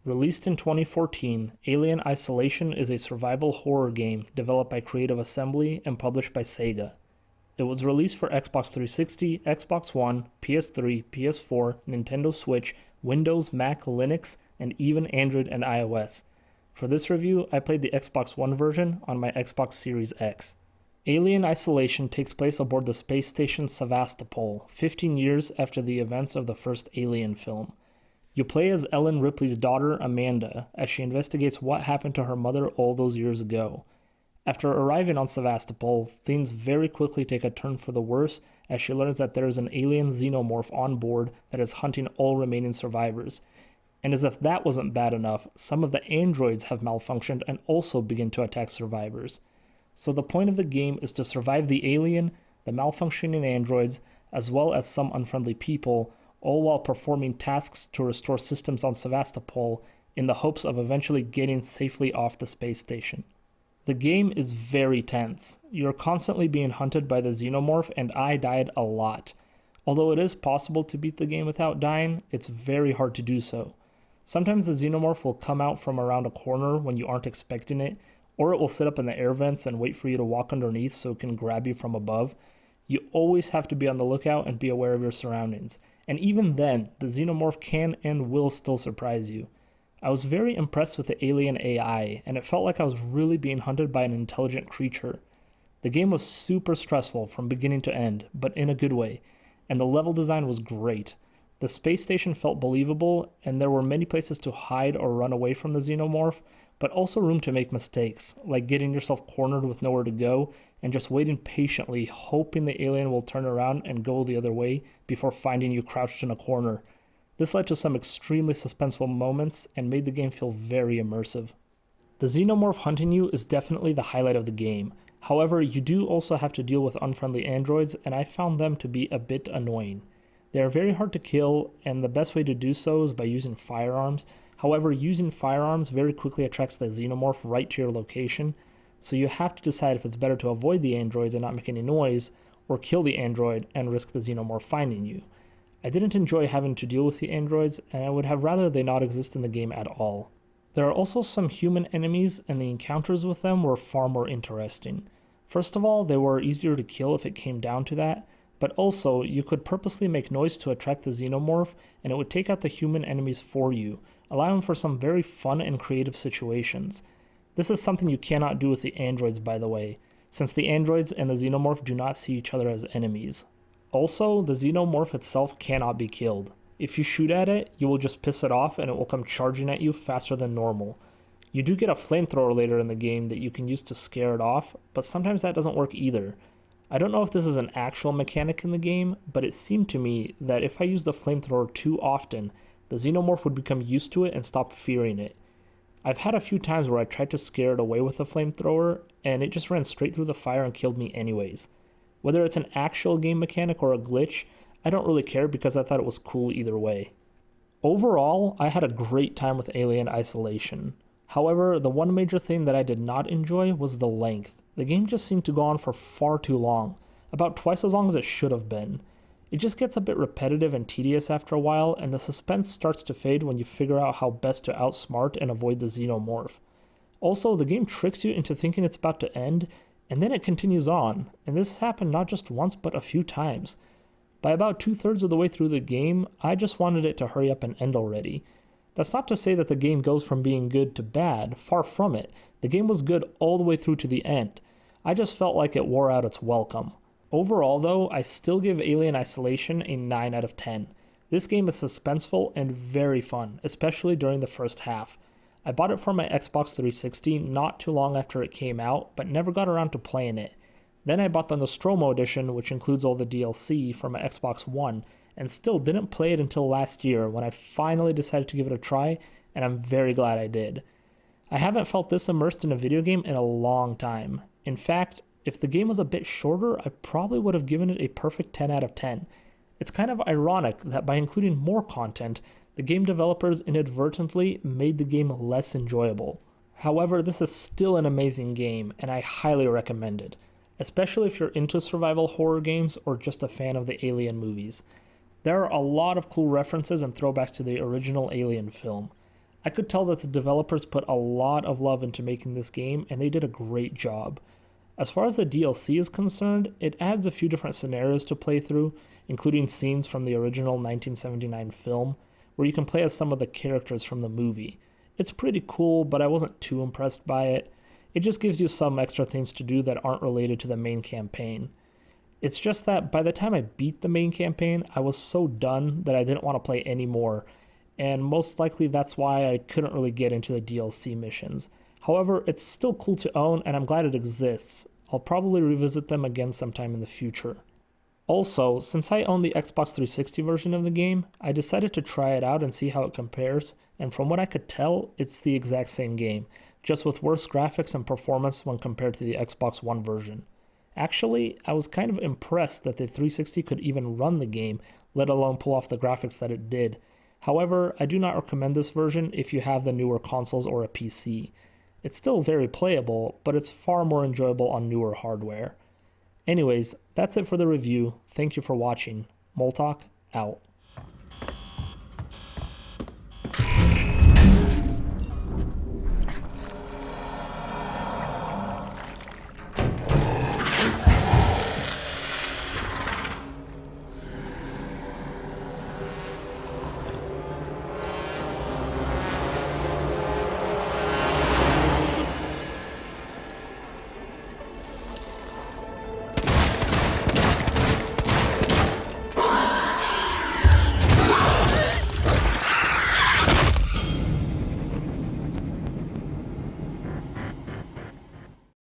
Released in 2014, Alien Isolation is a survival horror game developed by Creative Assembly and published by Sega. It was released for Xbox 360, Xbox One, PS3, PS4, Nintendo Switch, Windows, Mac, Linux, and even Android and iOS. For this review, I played the Xbox One version on my Xbox Series X. Alien Isolation takes place aboard the space station Sevastopol, 15 years after the events of the first Alien film. You play as Ellen Ripley's daughter, Amanda, as she investigates what happened to her mother all those years ago. After arriving on Sevastopol, things very quickly take a turn for the worse as she learns that there is an alien xenomorph on board that is hunting all remaining survivors. And as if that wasn't bad enough, some of the androids have malfunctioned and also begin to attack survivors. So the point of the game is to survive the alien, the malfunctioning androids, as well as some unfriendly people, all while performing tasks to restore systems on Sevastopol in the hopes of eventually getting safely off the space station. The game is very tense. You're constantly being hunted by the xenomorph, and I died a lot. Although it is possible to beat the game without dying, it's very hard to do so. Sometimes the xenomorph will come out from around a corner when you aren't expecting it, or it will sit up in the air vents and wait for you to walk underneath so it can grab you from above. You always have to be on the lookout and be aware of your surroundings. And even then, the xenomorph can and will still surprise you. I was very impressed with the alien AI, and it felt like I was really being hunted by an intelligent creature. The game was super stressful from beginning to end, but in a good way, and the level design was great. The space station felt believable, and there were many places to hide or run away from the xenomorph, but also room to make mistakes, like getting yourself cornered with nowhere to go, and just waiting patiently, hoping the alien will turn around and go the other way before finding you crouched in a corner. This led to some extremely suspenseful moments and made the game feel very immersive. The xenomorph hunting you is definitely the highlight of the game. However, you do also have to deal with unfriendly androids, and I found them to be a bit annoying. They are very hard to kill, and the best way to do so is by using firearms. However, using firearms very quickly attracts the xenomorph right to your location, so you have to decide if it's better to avoid the androids and not make any noise, or kill the android and risk the xenomorph finding you. I didn't enjoy having to deal with the androids, and I would have rather they not exist in the game at all. There are also some human enemies, and the encounters with them were far more interesting. First of all, they were easier to kill if it came down to that, but also you could purposely make noise to attract the xenomorph, and it would take out the human enemies for you, allowing for some very fun and creative situations. This is something you cannot do with the androids, by the way, since the androids and the xenomorph do not see each other as enemies. Also, the xenomorph itself cannot be killed. If you shoot at it, you will just piss it off and it will come charging at you faster than normal. You do get a flamethrower later in the game that you can use to scare it off, but sometimes that doesn't work either. I don't know if this is an actual mechanic in the game, but it seemed to me that if I used the flamethrower too often, the xenomorph would become used to it and stop fearing it. I've had a few times where I tried to scare it away with the flamethrower, and it just ran straight through the fire and killed me anyways. Whether it's an actual game mechanic or a glitch, I don't really care because I thought it was cool either way. Overall, I had a great time with Alien Isolation. However, the one major thing that I did not enjoy was the length. The game just seemed to go on for far too long, about twice as long as it should have been. It just gets a bit repetitive and tedious after a while, and the suspense starts to fade when you figure out how best to outsmart and avoid the xenomorph. Also, the game tricks you into thinking it's about to end, and then it continues on, and this has happened not just once but a few times. By about 2/3 of the way through the game, I just wanted it to hurry up and end already. That's not to say that the game goes from being good to bad, far from it. The game was good all the way through to the end. I just felt like it wore out its welcome. Overall though, I still give Alien Isolation a 9 out of 10. This game is suspenseful and very fun, especially during the first half. I bought it for my Xbox 360 not too long after it came out, but never got around to playing it. Then I bought the Nostromo edition, which includes all the DLC, for my Xbox One, and still didn't play it until last year when I finally decided to give it a try, and I'm very glad I did. I haven't felt this immersed in a video game in a long time. In fact, if the game was a bit shorter, I probably would have given it a perfect 10 out of 10. It's kind of ironic that by including more content, the game developers inadvertently made the game less enjoyable. However, this is still an amazing game, and I highly recommend it, especially if you're into survival horror games or just a fan of the Alien movies. There are a lot of cool references and throwbacks to the original Alien film. I could tell that the developers put a lot of love into making this game, and they did a great job. As far as the DLC is concerned, it adds a few different scenarios to play through, including scenes from the original 1979 film, where you can play as some of the characters from the movie. It's pretty cool, but I wasn't too impressed by it. It just gives you some extra things to do that aren't related to the main campaign. It's just that by the time I beat the main campaign, I was so done that I didn't want to play anymore, and most likely that's why I couldn't really get into the DLC missions. However, it's still cool to own, and I'm glad it exists. I'll probably revisit them again sometime in the future. Also, since I own the Xbox 360 version of the game, I decided to try it out and see how it compares, and from what I could tell, it's the exact same game, just with worse graphics and performance when compared to the Xbox One version. Actually, I was kind of impressed that the 360 could even run the game, let alone pull off the graphics that it did. However, I do not recommend this version if you have the newer consoles or a PC. It's still very playable, but it's far more enjoyable on newer hardware. Anyways, that's it for the review. Thank you for watching. Moltok, out.